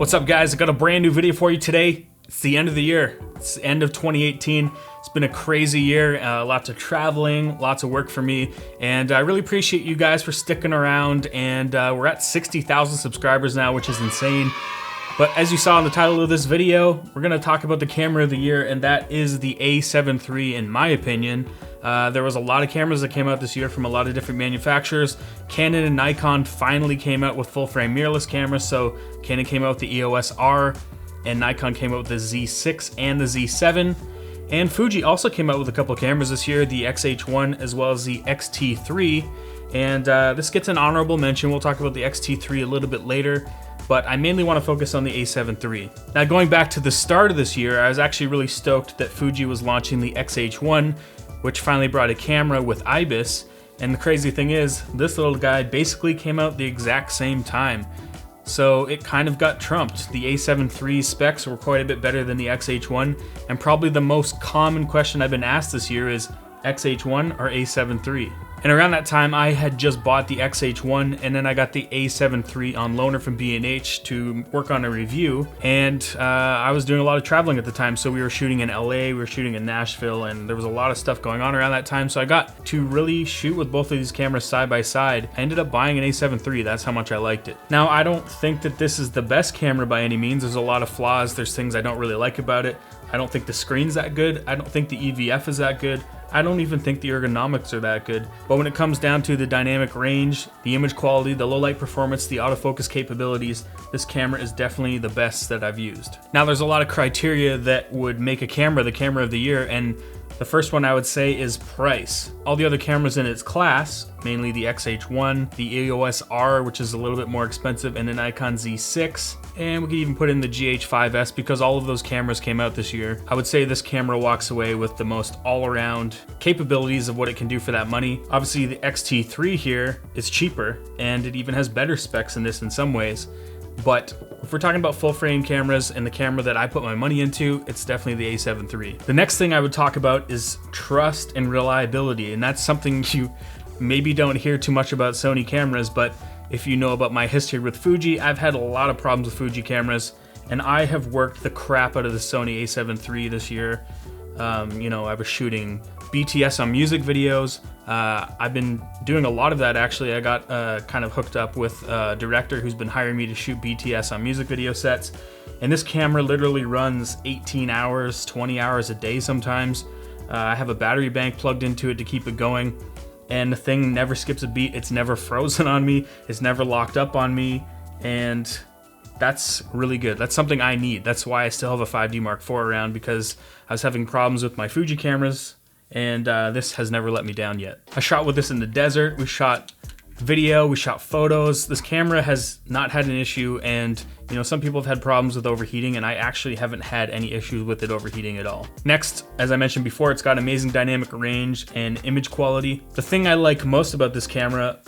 What's up, guys? I got a brand new video for you today. It's the end of the year. It's the end of 2018. It's been a crazy year, lots of traveling, lots of work for me, and I really appreciate you guys for sticking around, and we're at 60,000 subscribers now, which is insane. But as you saw in the title of this video, we're gonna talk about the camera of the year, and that is the A7 III in my opinion. There was a lot of cameras that came out this year from a lot of different manufacturers. Canon and Nikon finally came out with full-frame mirrorless cameras, so Canon came out with the EOS R, and Nikon came out with the Z6 and the Z7. And Fuji also came out with a couple cameras this year, the X-H1 as well as the X-T3. And this gets an honorable mention. We'll talk about the X-T3 a little bit later, but I mainly want to focus on the A7 III. Now, going back to the start of this year, I was actually really stoked that Fuji was launching the X-H1, which finally brought a camera with IBIS. And the crazy thing is, this little guy basically came out the exact same time. So it kind of got trumped. The A7 III specs were quite a bit better than the X-H1, and probably the most common question I've been asked this year is X-H1 or A7 III. And around that time, I had just bought the X-H1, and then I got the A7 III on loaner from B&H to work on a review. And I was doing a lot of traveling at the time, so we were shooting in LA, we were shooting in Nashville, and there was a lot of stuff going on around that time. So I got to really shoot with both of these cameras side by side. I ended up buying an A7 III, that's how much I liked it. Now, I don't think that this is the best camera by any means. There's a lot of flaws, there's things I don't really like about it. I don't think the screen's that good. I don't think the EVF is that good. I don't even think the ergonomics are that good. But when it comes down to the dynamic range, the image quality, the low light performance, the autofocus capabilities, this camera is definitely the best that I've used. Now, there's a lot of criteria that would make a camera the camera of the year, and the first one I would say is price. All the other cameras in its class, mainly the X-H1, the EOS R, which is a little bit more expensive, and the Nikon Z6, and we could even put in the GH5S because all of those cameras came out this year. I would say this camera walks away with the most all-around capabilities of what it can do for that money. Obviously, the X-T3 here is cheaper, and it even has better specs than this in some ways. But if we're talking about full frame cameras and the camera that I put my money into, it's definitely the A7 III. The next thing I would talk about is trust and reliability, and that's something you maybe don't hear too much about Sony cameras, but if you know about my history with Fuji, I've had a lot of problems with Fuji cameras, and I have worked the crap out of the Sony A7 III this year. You know, I was shooting BTS on music videos. I've been doing a lot of that actually. I got kind of hooked up with a director who's been hiring me to shoot BTS on music video sets. And this camera literally runs 18 hours, 20 hours a day sometimes. I have a battery bank plugged into it to keep it going. And the thing never skips a beat. It's never frozen on me. It's never locked up on me. And that's really good. That's something I need. That's why I still have a 5D Mark IV around, because I was having problems with my Fuji cameras, and this has never let me down yet. I shot with this in the desert. We shot video, we shot photos. This camera has not had an issue, and you know, some people have had problems with overheating, and I actually haven't had any issues with it overheating at all. Next, as I mentioned before, it's got amazing dynamic range and image quality. The thing I like most about this camera,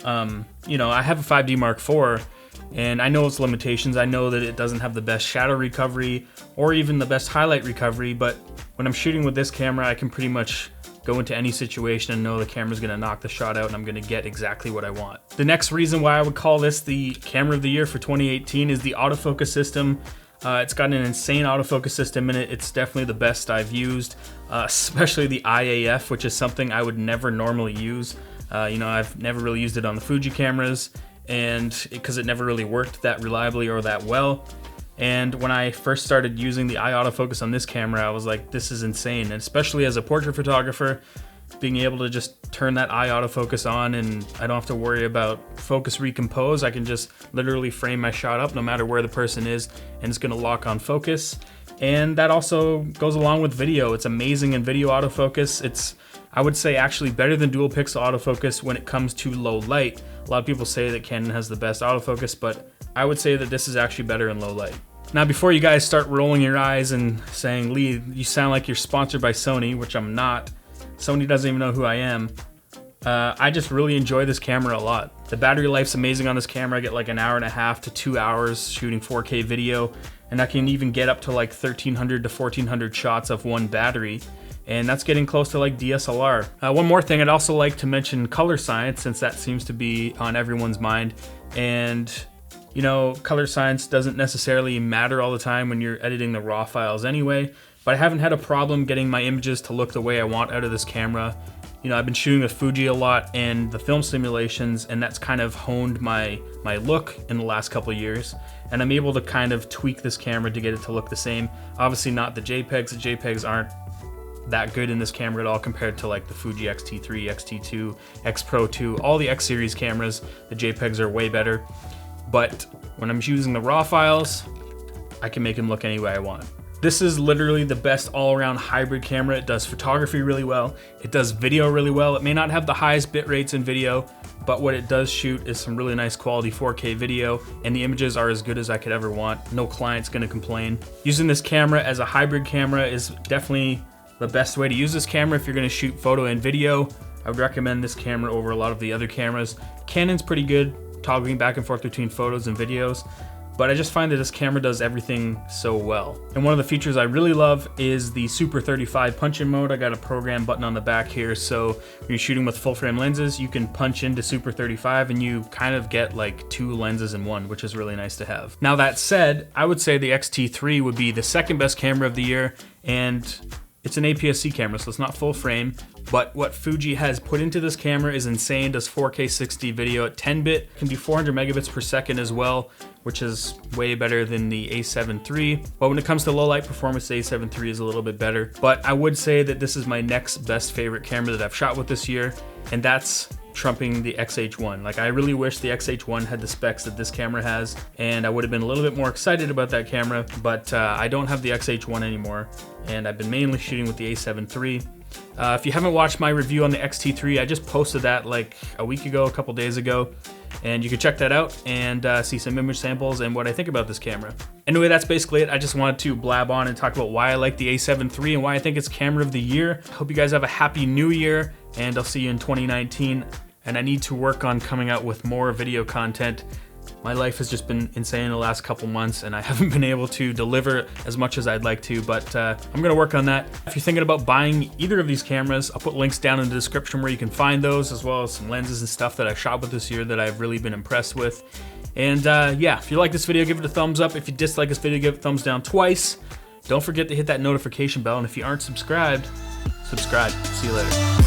you know, I have a 5D Mark IV, and I know its limitations. I know that it doesn't have the best shadow recovery or even the best highlight recovery, but when I'm shooting with this camera, I can pretty much go into any situation and know the camera's gonna knock the shot out and I'm gonna get exactly what I want. The next reason why I would call this the camera of the year for 2018 is the autofocus system. It's got an insane autofocus system in it. It's definitely the best I've used, especially the IAF, which is something I would never normally use. You know, I've never really used it on the Fuji cameras, and because it never really worked that reliably or that well. And when I first started using the eye autofocus on this camera, I was like, this is insane. And especially as a portrait photographer, being able to just turn that eye autofocus on and I don't have to worry about focus recompose. I can just literally frame my shot up no matter where the person is, and it's gonna lock on focus. And that also goes along with video. It's amazing in video autofocus. It's, I would say, actually better than dual pixel autofocus when it comes to low light. A lot of people say that Canon has the best autofocus, but I would say that this is actually better in low light. Now, before you guys start rolling your eyes and saying, Lee, you sound like you're sponsored by Sony, which I'm not. Sony doesn't even know who I am. I just really enjoy this camera a lot. The battery life's amazing on this camera. I get like an hour and a half to 2 hours shooting 4K video, and I can even get up to like 1,300 to 1,400 shots of one battery. And that's getting close to like DSLR. One more thing, I'd also like to mention Colorscience, since that seems to be on everyone's mind. And You know, Colorscience doesn't necessarily matter all the time when you're editing the raw files anyway, but I haven't had a problem getting my images to look the way I want out of this camera. You know, I've been shooting with Fuji a lot and the film simulations, and that's kind of honed my look in the last couple of years. And I'm able to kind of tweak this camera to get it to look the same. Obviously not the JPEGs. The JPEGs aren't that good in this camera at all compared to like the Fuji X-T3, X-T2, X Pro 2, all the X series cameras. The JPEGs are way better. But when I'm using the raw files, I can make them look any way I want. This is literally the best all-around hybrid camera. It does photography really well. It does video really well. It may not have the highest bit rates in video, but what it does shoot is some really nice quality 4K video, and the images are as good as I could ever want. No client's gonna complain. Using this camera as a hybrid camera is definitely the best way to use this camera if you're gonna shoot photo and video. I would recommend this camera over a lot of the other cameras. Canon's pretty good, toggling back and forth between photos and videos, but I just find that this camera does everything so well. And one of the features I really love is the Super 35 punch-in mode. I got a program button on the back here, so when you're shooting with full frame lenses, you can punch into Super 35 and you kind of get like 2 lenses in one, which is really nice to have. Now that said, I would say the X-T3 would be the second best camera of the year, and it's an APS-C camera, so it's not full frame, but what Fuji has put into this camera is insane. Does 4K 60 video at 10-bit, can do 400 megabits per second as well, which is way better than the A7 III. But when it comes to low light performance, the A7 III is a little bit better. But I would say that this is my next best favorite camera that I've shot with this year, and that's trumping the XH1. Like, I really wish the XH1 had the specs that this camera has, and I would have been a little bit more excited about that camera, but I don't have the XH1 anymore, and I've been mainly shooting with the A7 III. If you haven't watched my review on the X-T3, I just posted that like a week ago, a couple days ago, and you can check that out and see some image samples and what I think about this camera. Anyway, that's basically it. I just wanted to blab on and talk about why I like the A7 III and why I think it's camera of the year. Hope you guys have a happy new year, and I'll see you in 2019. And I need to work on coming out with more video content. My life has just been insane the last couple months, and I haven't been able to deliver as much as I'd like to, but I'm gonna work on that. If you're thinking about buying either of these cameras, I'll put links down in the description where you can find those, as well as some lenses and stuff that I shot with this year that I've really been impressed with. And yeah, if you like this video, give it a thumbs up. If you dislike this video, give it a thumbs down twice. Don't forget to hit that notification bell, and if you aren't subscribed, subscribe. See you later.